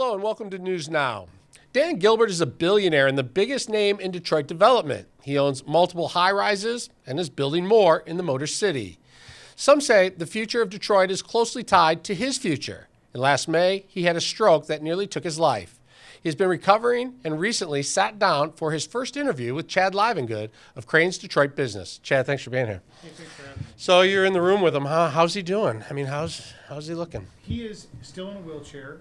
Hello and welcome to News Now. Dan Gilbert is a billionaire and the biggest name in Detroit development. He owns multiple high-rises and is building more in the Motor City. Some say the future of Detroit is closely tied to his future. And last May, he had a stroke that nearly took his life. He's been recovering and recently sat down for his first interview with Chad Livengood of Crane's Detroit Business. Chad, thanks for being here. Hey, thanks for having me. So you're in the room with him, huh? How's he doing? I mean, how's he looking? He is still in a wheelchair.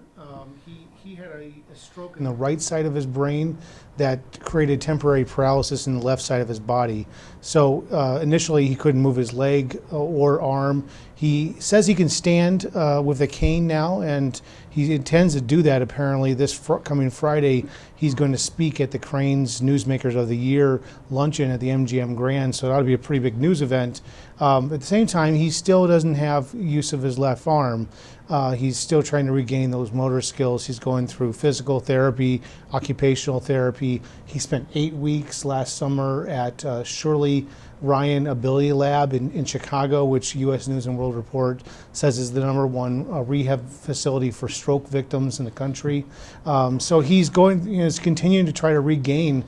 He had a stroke in the right side of his brain that created temporary paralysis in the left side of his body. So initially he couldn't move his leg or arm. He says he can stand with a cane now, and he intends to do that apparently this coming Friday. He's going to speak at the Crane's Newsmakers of the Year luncheon at the MGM Grand, so that'll be a pretty big news event. At the same time, he still doesn't have use of his left arm. He's still trying to regain those motor skills. He's going through physical therapy, occupational therapy. He spent 8 weeks last summer at Shirley Ryan Ability Lab in Chicago, which U.S. News and World Report says is the #1 rehab facility for stroke victims in the country. So he's going, he's continuing to try to regain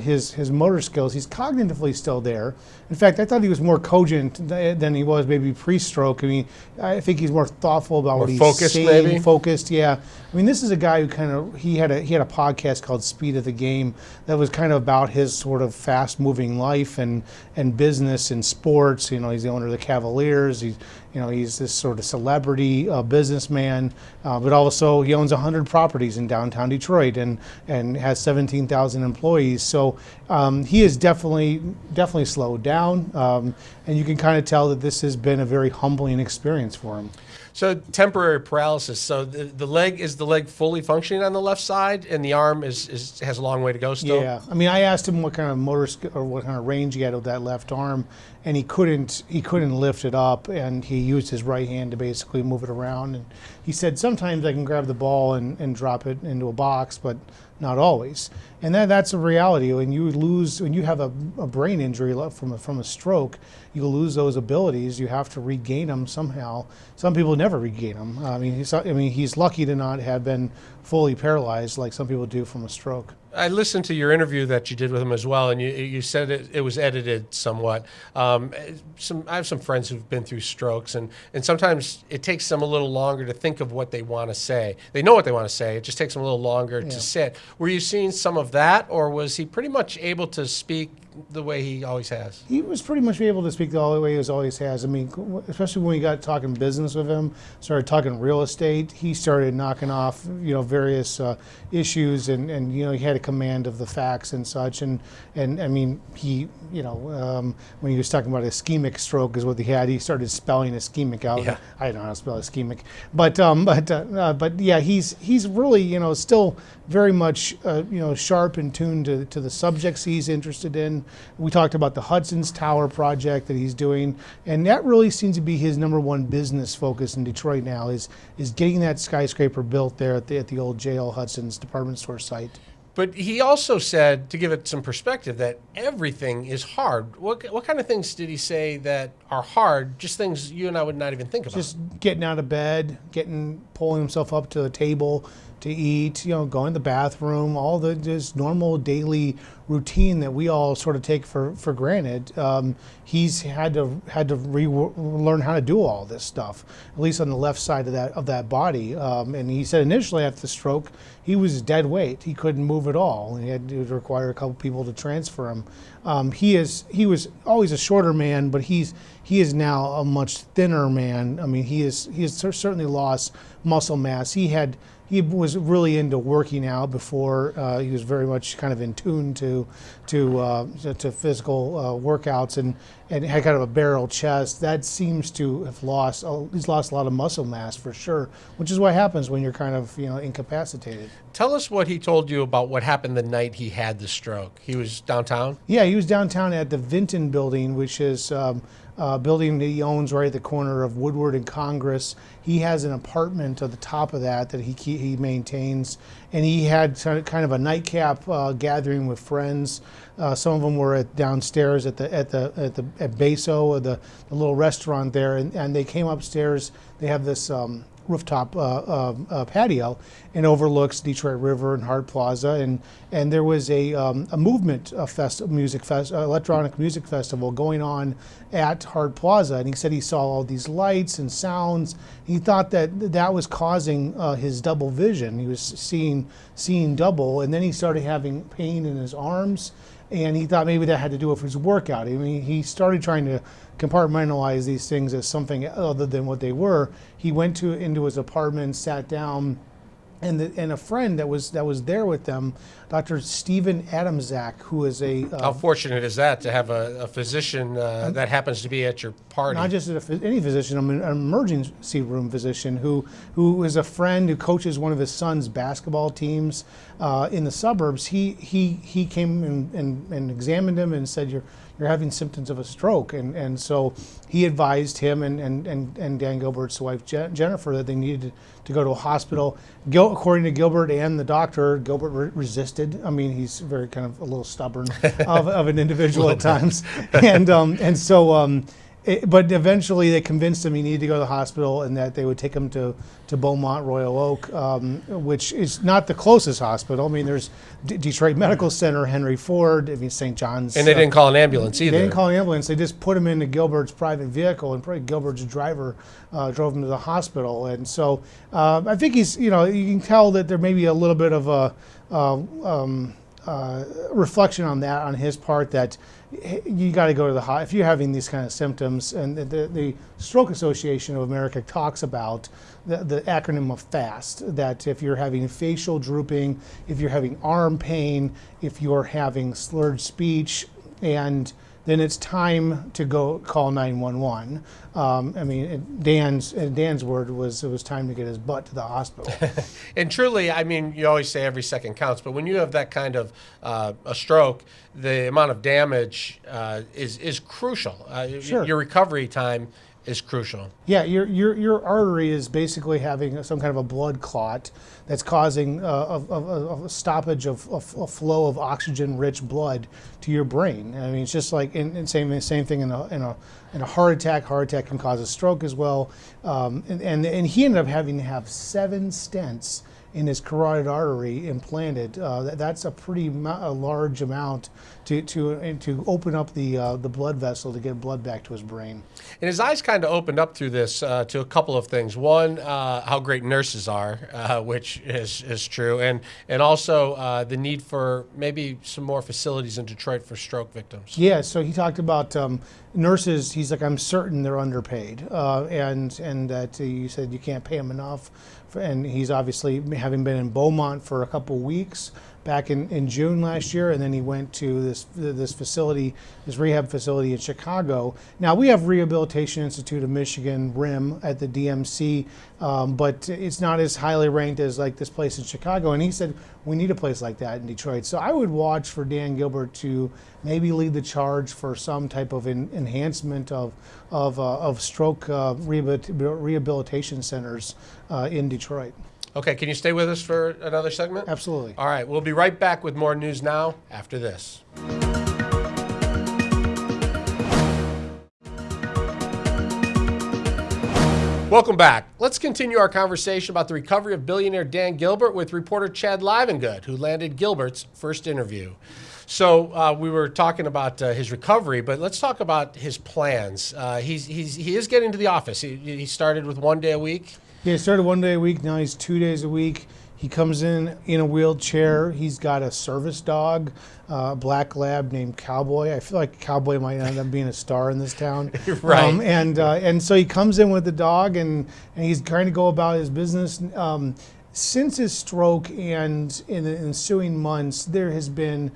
his motor skills. He's cognitively still there. In fact, I thought he was more cogent than he was maybe pre-stroke. I mean, I think he's more thoughtful about what he's saying. Maybe? Focused, yeah. I mean, this is a guy who he had a podcast called Speed of the Game that was kind of about his sort of fast-moving life and business and sports. You know, he's the owner of the Cavaliers. He's this sort of celebrity businessman, but also he owns 100 properties in downtown Detroit and has 17,000 employees. So he is definitely slowed down, and you can kind of tell that this has been a very humbling experience for him. So temporary paralysis. So the leg fully functioning on the left side, and the arm has a long way to go still. Yeah, I mean, I asked him what kind of what kind of range he had with that left arm, and he couldn't lift it up, and he used his right hand to basically move it around. And he said sometimes I can grab the ball and drop it into a box, but not always. And that's a reality. When you have a brain injury from a stroke, you lose those abilities. You have to regain them somehow. Some people never regain them. I mean, he's lucky to not have been fully paralyzed like some people do from a stroke. I listened to your interview that you did with him as well, and you said it was edited somewhat. I have some friends who've been through strokes, and sometimes it takes them a little longer to think of what they want to say. They know what they want to say. It just takes them a little longer to sit. Were you seeing some of that, or was he pretty much able to speak the way he always has? He was pretty much able to speak the way he always has. I mean, especially when we got talking business with him, started talking real estate, he started knocking off, various issues, and he had a command of the facts and such. And I mean, he, when he was talking about ischemic stroke is what he had, he started spelling ischemic out. Yeah. I don't know how to spell ischemic, but yeah, he's really, still very much, sharp and tuned to the subjects he's interested in. We talked about the Hudson's Tower project that he's doing, and that really seems to be his #1 business focus in Detroit now is getting that skyscraper built there at the old J.L. Hudson's department store site. But he also said, to give it some perspective, that everything is hard. What kind of things did he say that are hard? Just things you and I would not even think about. Just getting out of bed, pulling himself up to the table to eat, going to the bathroom, all the just normal daily routine that we all sort of take for granted. He's had to learn how to do all this stuff, at least on the left side of that body. And he said initially after the stroke, he was dead weight. He couldn't move at all. He had to require a couple people to transfer him. He was always a shorter man, but he is now a much thinner man. I mean, he has certainly lost muscle mass. He was really into working out before. He was very much kind of in tune to physical workouts and had kind of a barrel chest. That seems to have he's lost a lot of muscle mass for sure, which is what happens when you're kind of incapacitated. Tell us what he told you about what happened the night he had the stroke. He was downtown? Yeah, he was downtown at the Vinton building, which is building that he owns right at the corner of Woodward and Congress. He has an apartment at the top of that he maintains, and he had kind of a nightcap gathering with friends. Some of them were downstairs at Beso, the little restaurant there, and they came upstairs. They have this rooftop patio and overlooks Detroit River and Hart Plaza. And there was a movement electronic music festival going on at Hart Plaza. And he said he saw all these lights and sounds. He thought that was causing his double vision. He was seeing double, and then he started having pain in his arms. And he thought maybe that had to do with his workout. I mean, he started trying to compartmentalize these things as something other than what they were. He went into his apartment, sat down, and a friend that was there with them, Dr. Stephen Adamczak, who is a how fortunate is that to have a physician that happens to be at your party? Not just any physician, an emergency room physician who is a friend who coaches one of his son's basketball teams in the suburbs. He came and examined him and said, you're having symptoms of a stroke, and so he advised him and Dan Gilbert's wife Jennifer that they needed to go to a hospital. According to Gilbert and the doctor, Gilbert resisted. I mean, he's very kind of a little stubborn of an individual at times, but eventually they convinced him he needed to go to the hospital and that they would take him to Beaumont Royal Oak, which is not the closest hospital. I mean, there's Detroit Medical Center, Henry Ford, St. John's. And they didn't call an ambulance either. They didn't call an ambulance. They just put him into Gilbert's private vehicle, and Gilbert's driver drove him to the hospital. And so I think he's, you can tell that there may be a little bit of a reflection on that on his part, that you got to go to the hospital if you're having these kind of symptoms. And the Stroke Association of America talks about the acronym of FAST, that if you're having facial drooping, if you're having arm pain, if you're having slurred speech, and then it's time to go call 911. I mean, Dan's word was it was time to get his butt to the hospital. And truly, I mean, you always say every second counts, but when you have that kind of a stroke, the amount of damage is crucial. Sure. Your recovery time is crucial. Yeah, your artery is basically having some kind of a blood clot that's causing a stoppage of a flow of oxygen-rich blood to your brain. I mean, it's just like same thing in a heart attack. Heart attack can cause a stroke as well. And he ended up having to have 7 stents in his carotid artery implanted. That's a pretty large amount to open up the blood vessel to get blood back to his brain. And his eyes kind of opened up through this to a couple of things. One, how great nurses are, which is true, and also the need for maybe some more facilities in Detroit for stroke victims. Yeah, so he talked about nurses. He's like, I'm certain they're underpaid, and that you said you can't pay them enough. And he's obviously having been in Beaumont for a couple weeks back in June last year, and then he went to this facility, this rehab facility in Chicago. Now we have Rehabilitation Institute of Michigan, RIM, at the DMC, but it's not as highly ranked as like this place in Chicago. And he said we need a place like that in Detroit. So I would watch for Dan Gilbert to maybe lead the charge for some type of enhancement of stroke rehabilitation centers in Detroit. Okay, can you stay with us for another segment? Absolutely. All right, we'll be right back with more news now after this. Welcome back. Let's continue our conversation about the recovery of billionaire Dan Gilbert with reporter Chad Livengood, who landed Gilbert's first interview. So we were talking about his recovery, but let's talk about his plans. He is getting to the office. He started with 1 day a week. Yeah, he started 1 day a week. Now he's 2 days a week. He comes in a wheelchair. He's got a service dog, a black lab named Cowboy. I feel like Cowboy might end up being a star in this town. Right. And so he comes in with the dog, and he's trying to go about his business. Since his stroke and in the ensuing months, there has been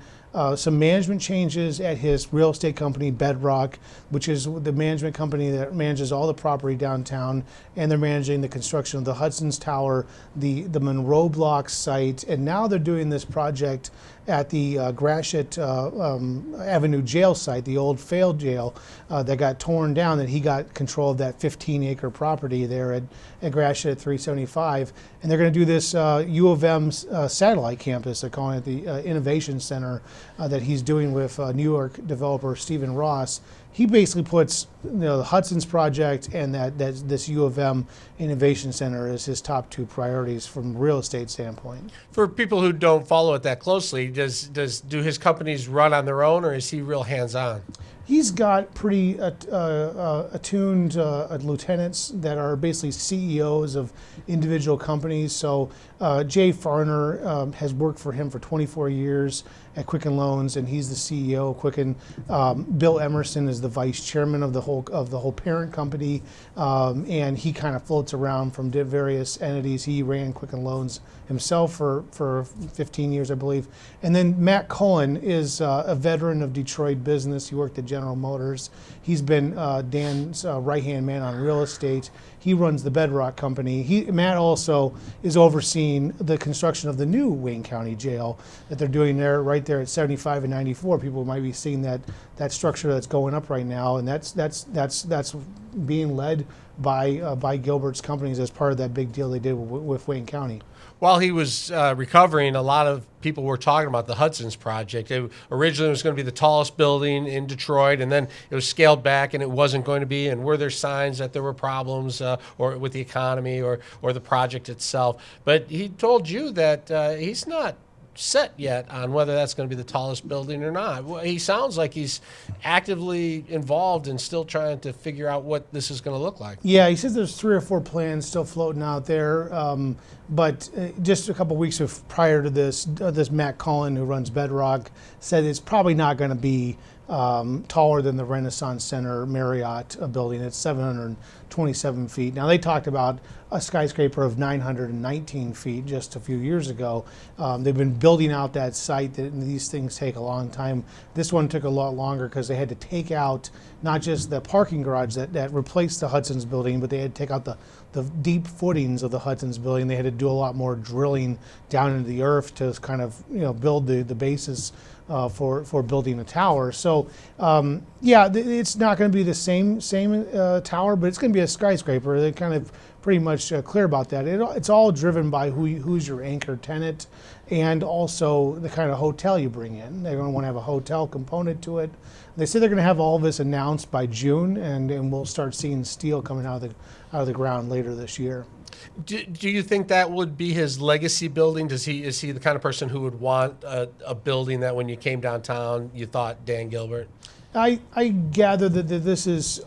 some management changes at his real estate company, Bedrock, which is the management company that manages all the property downtown, and they're managing the construction of the Hudson's Tower, the Monroe Block site, and now they're doing this project at the Gratiot Avenue jail site, the old failed jail that got torn down, that he got control of that 15-acre property there at Gratiot at 375. And they're going to do this U of M satellite campus. They're calling it the Innovation Center that he's doing with New York developer Stephen Ross. He basically puts the Hudson's project and this U of M Innovation Center as his top two priorities from a real estate standpoint. For people who don't follow it that closely, do his companies run on their own, or is he real hands-on? He's got pretty attuned lieutenants that are basically CEOs of individual companies. So Jay Farner has worked for him for 24 years at Quicken Loans, and he's the CEO of Quicken. Bill Emerson is the vice chairman of the whole parent company, and he kind of floats around from various entities. He ran Quicken Loans himself for 15 years, I believe. And then Matt Cullen is a veteran of Detroit business. He worked at General Motors. He's been Dan's right-hand man on real estate. He runs the Bedrock Company. Matt also is overseeing the construction of the new Wayne County Jail that they're doing there, right there at 75 and 94. People might be seeing that structure that's going up right now, and that's being led by Gilbert's companies as part of that big deal they did with Wayne County. While he was recovering, a lot of people were talking about the Hudson's project. It originally was going to be the tallest building in Detroit, and then it was scaled back, and it wasn't going to be. And were there signs that there were problems or with the economy or the project itself? But he told you that he's not set yet on whether that's going to be the tallest building or not. He sounds like he's actively involved and still trying to figure out what this is going to look like. Yeah, he says there's 3 or 4 plans still floating out there. But just a couple weeks prior to this, Matt Cullen, who runs Bedrock, said it's probably not going to be taller than the Renaissance Center Marriott building. It's 727 feet. Now, they talked about a skyscraper of 919 feet just a few years ago. They've been building out that site. These things take a long time. This one took a lot longer because they had to take out not just the parking garage that replaced the Hudson's building, but they had to take out the deep footings of the Hudson's building. They had to do a lot more drilling down into the earth to kind of build the basis for building a tower. So yeah, it's not going to be the same tower, but it's going to be a skyscraper. They're kind of pretty much clear about that. It's all driven by who's your anchor tenant, and also the kind of hotel you bring in. They're going to want to have a hotel component to it. They say they're going to have all of this announced by June, and we'll start seeing steel coming out of the ground later this year. Do you think that would be his legacy building? Is he the kind of person who would want a building that when you came downtown you thought Dan Gilbert? I gather that this is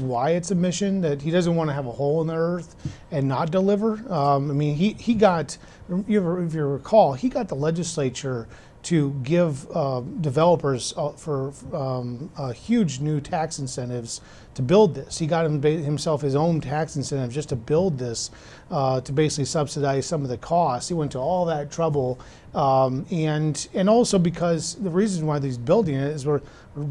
why it's a mission, that he doesn't want to have a hole in the earth and not deliver. I mean, he got, if you recall, he got the legislature to give developers for huge new tax incentives to build this. He got himself his own tax incentive just to build this, to basically subsidize some of the costs. He went to all that trouble, and also because the reason why he's building it is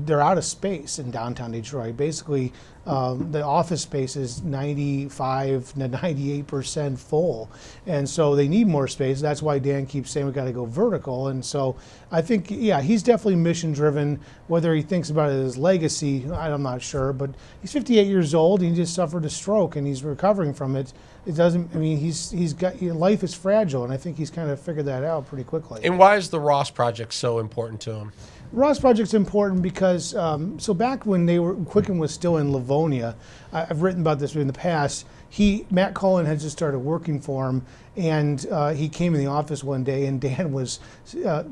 they're out of space in downtown Detroit. Basically, the office space is 95 to 98% full, and so they need more space. That's why Dan keeps saying we got to go vertical. And so I think, yeah, he's definitely mission driven. Whether he thinks about it as legacy, I'm not sure. But he's 58 years old. And he just suffered a stroke, and he's recovering from it. It doesn't. I mean, he's got, life is fragile, and I think he's kind of figured that out pretty quickly. And why is the Ross project so important to him? Ross project's important because so back when Quicken was still in Livonia, I've written about this in the past. Matt Cullen had just started working for him, and he came in the office one day, and Dan was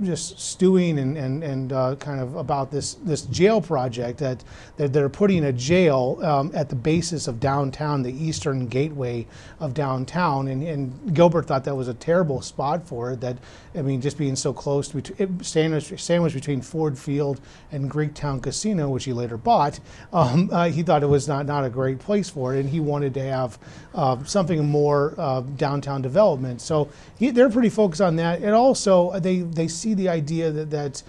just stewing and kind of about this jail project that they're putting a jail at the basis of downtown, the eastern gateway of downtown, and Gilbert thought that was a terrible spot for it. That, I mean, just being so close to sandwiched between Ford Field and Greektown Casino, which he later bought. He thought it was not a great place for it, and he wanted to have something more downtown development. So they're pretty focused on that, and also they see the idea that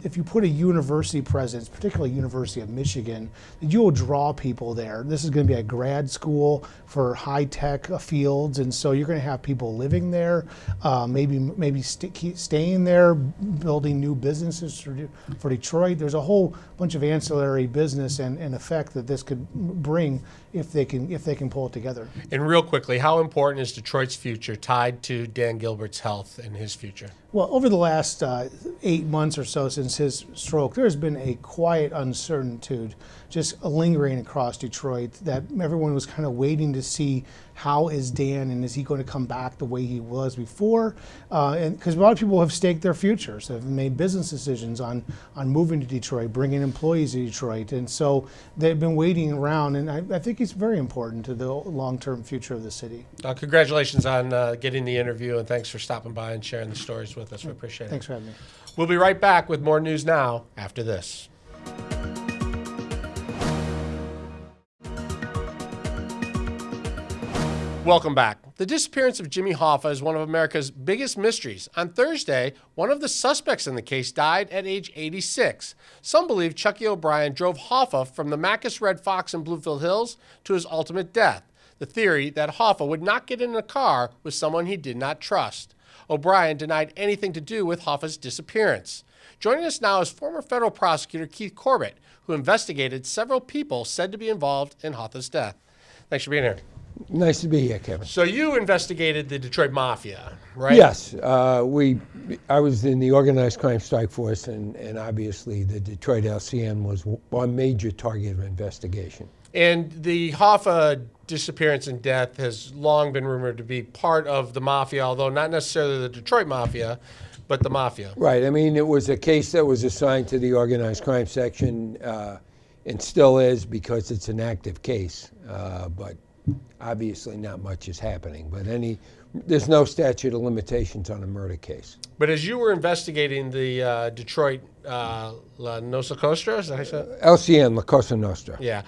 if you put a university presence, particularly University of Michigan, you will draw people there. This is going to be a grad school for high-tech fields, and so you're going to have people living there, maybe keep staying there, building new businesses for Detroit. There's a whole bunch of ancillary business and effect that this could bring if they can pull it together. And real quickly, how important is Detroit's future tied to Dan Gilbert's health and his future? Well, over the last 8 months or so since his stroke, there's been a quiet uncertainty just lingering across Detroit that everyone was kind of waiting to see how is Dan and is he going to come back the way he was before? And because a lot of people have staked their futures, have made business decisions on moving to Detroit, bringing employees to Detroit, and so they've been waiting around. And I think it's very important to the long-term future of the city. Congratulations on getting the interview, and thanks for stopping by and sharing the stories with us. We appreciate it. Thanks for having me. We'll be right back with more news now after this. Welcome back. The disappearance of Jimmy Hoffa is one of America's biggest mysteries. On Thursday, one of the suspects in the case died at age 86. Some believe Chucky O'Brien drove Hoffa from the Macus Red Fox in Bluefield Hills to his ultimate death. The theory that Hoffa would not get in a car with someone he did not trust. O'Brien denied anything to do with Hoffa's disappearance. Joining us now is former federal prosecutor Keith Corbett, who investigated several people said to be involved in Hoffa's death. Thanks for being here. Nice to be here, Kevin. So you investigated the Detroit Mafia, right? Yes. I was in the organized crime strike force, and obviously the Detroit LCN was one major target of investigation. And the Hoffa disappearance and death has long been rumored to be part of the Mafia, although not necessarily the Detroit Mafia, but the Mafia. Right. I mean, it was a case that was assigned to the organized crime section, and still is because it's an active case. But obviously not much is happening. But there's no statute of limitations on a murder case. But as you were investigating the Detroit La Cosa Nostra, is that how you said it? LCN, La Cosa Nostra. Yeah.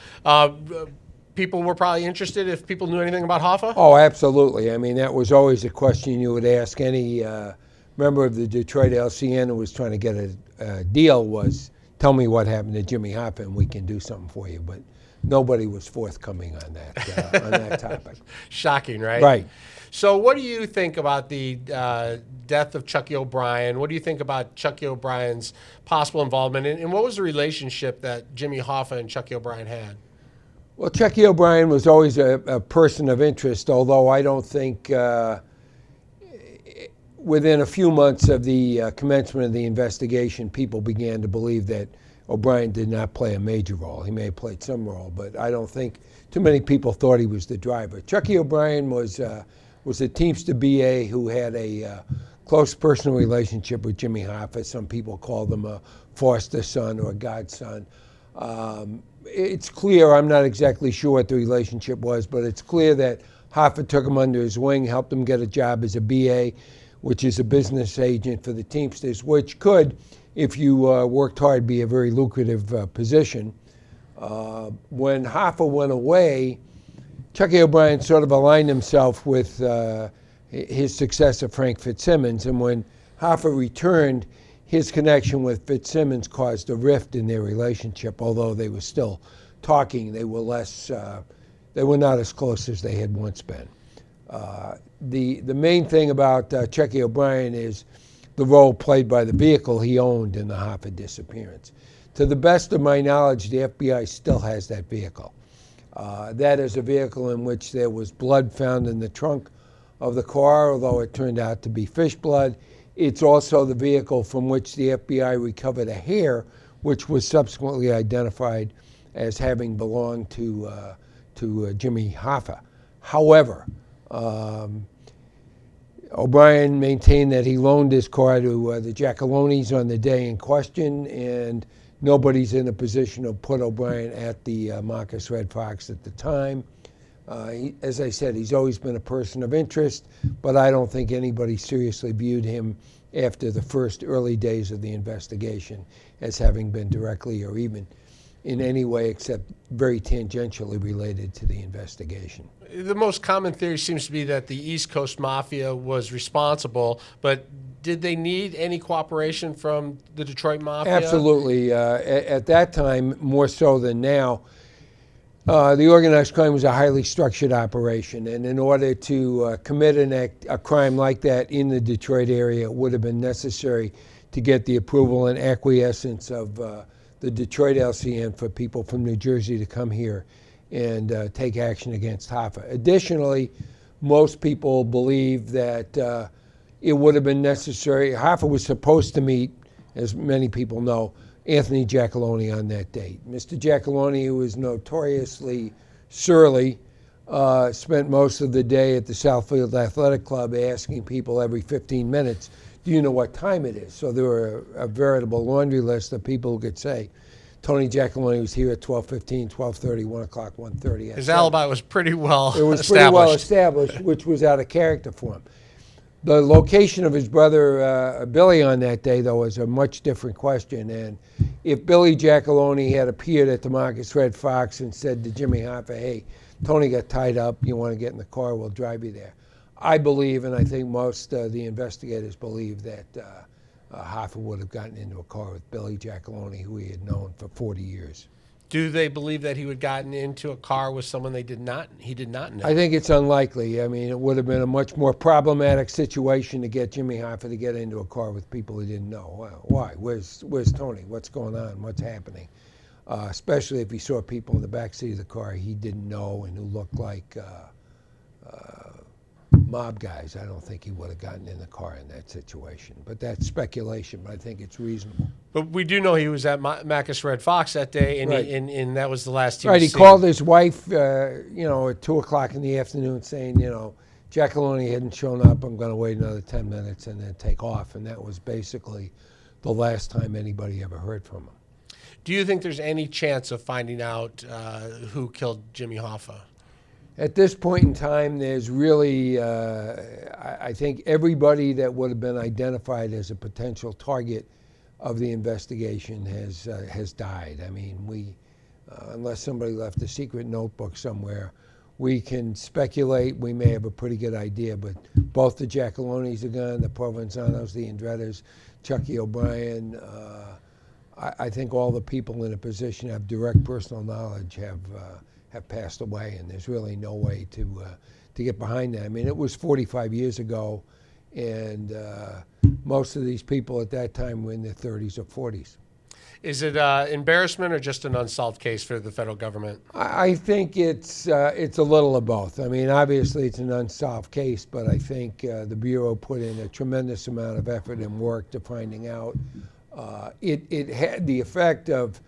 People were probably interested if people knew anything about Hoffa? Oh, absolutely. I mean, that was always a question you would ask any member of the Detroit LCN who was trying to get a deal was, tell me what happened to Jimmy Hoffa and we can do something for you. But nobody was forthcoming on that topic. Shocking, right? Right. So what do you think about the death of Chucky O'Brien? What do you think about Chucky O'Brien's possible involvement? And what was the relationship that Jimmy Hoffa and Chucky O'Brien had? Well, Chucky O'Brien was always a person of interest, although I don't think within a few months of the commencement of the investigation, people began to believe that O'Brien did not play a major role. He may have played some role, but I don't think too many people thought he was the driver. Chucky O'Brien was a Teamster BA who had a close personal relationship with Jimmy Hoffa. Some people call them a foster son or a godson. It's clear, I'm not exactly sure what the relationship was, but it's clear that Hoffa took him under his wing, helped him get a job as a BA, which is a business agent for the Teamsters, which could, if you worked hard, be a very lucrative position. When Hoffa went away, Chucky O'Brien sort of aligned himself with his successor, Frank Fitzsimmons, and when Hoffa returned, his connection with Fitzsimmons caused a rift in their relationship. Although they were still talking, they were not as close as they had once been. The main thing about Chucky O'Brien is the role played by the vehicle he owned in the Hoffa disappearance. To the best of my knowledge, the FBI still has that vehicle. That is a vehicle in which there was blood found in the trunk of the car, although it turned out to be fish blood. It's also the vehicle from which the FBI recovered a hair, which was subsequently identified as having belonged to Jimmy Hoffa. However, O'Brien maintained that he loaned his car to the Giacalones on the day in question, and nobody's in a position to put O'Brien at the Marcus Red Fox at the time. As I said, he's always been a person of interest, but I don't think anybody seriously viewed him after the first early days of the investigation as having been directly or even in any way except very tangentially related to the investigation. The most common theory seems to be that the East Coast Mafia was responsible, but Did they need any cooperation from the Detroit Mafia? Absolutely. At that time, more so than now, the organized crime was a highly structured operation, and in order to commit a crime like that in the Detroit area, it would have been necessary to get the approval and acquiescence of the Detroit LCN for people from New Jersey to come here and take action against Hoffa. Additionally, most people believe that it would have been necessary. Hoffa was supposed to meet, as many people know, Anthony Giacalone on that date. Mr. Giacalone, who was notoriously surly, spent most of the day at the Southfield Athletic Club asking people every 15 minutes, do you know what time it is? So there were a veritable laundry list of people who could say, Tony Giacalone was here at 12:15, 12:30, 1 o'clock, 1:30. His alibi was pretty well established. It was pretty well established, which was out of character for him. The location of his brother Billy on that day, though, was a much different question. And if Billy Giacalone had appeared at the Marcus Red Fox and said to Jimmy Hoffa, hey, Tony got tied up, you want to get in the car, we'll drive you there. I believe, and I think most the investigators believe, that Hoffa would have gotten into a car with Billy Giacalone, who he had known for 40 years. Do they believe that he would have gotten into a car with someone he did not know? I think it's unlikely. I mean, it would have been a much more problematic situation to get Jimmy Hoffa to get into a car with people he didn't know. Well, why? Where's Tony? What's going on? What's happening? Especially if he saw people in the backseat of the car he didn't know and who looked like mob guys. I don't think he would have gotten in the car in that situation. But that's speculation, but I think it's reasonable. But we do know he was at Marcus Red Fox that day, and, right. and that was the last he Right, was he seen. called his wife, at 2 o'clock in the afternoon saying, Giacalone hadn't shown up, I'm going to wait another 10 minutes and then take off. And that was basically the last time anybody ever heard from him. Do you think there's any chance of finding out who killed Jimmy Hoffa? At this point in time, there's really, I think everybody that would have been identified as a potential target of the investigation has died. I mean, unless somebody left a secret notebook somewhere, we can speculate. We may have a pretty good idea, but both the Giacalones are gone, the Provenzanos, the Andrettas, Chucky O'Brien, I think all the people in a position to have direct personal knowledge have passed away, and there's really no way to get behind that. I mean, it was 45 years ago, and most of these people at that time were in their 30s or 40s. Is it embarrassment or just an unsolved case for the federal government? I think it's a little of both. I mean, obviously it's an unsolved case, but I think the Bureau put in a tremendous amount of effort and work to finding out. It had the effect of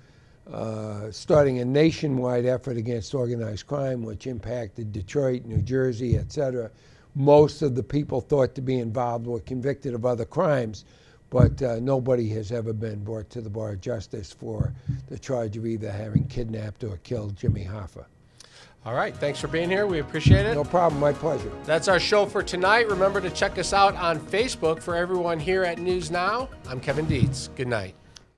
starting a nationwide effort against organized crime, which impacted Detroit, New Jersey, etc. Most of the people thought to be involved were convicted of other crimes, but nobody has ever been brought to the bar of justice for the charge of either having kidnapped or killed Jimmy Hoffa. All right, thanks for being here. We appreciate it. No problem, my pleasure. That's our show for tonight. Remember to check us out on Facebook. For everyone here at News Now, I'm Kevin Dietz. Good night.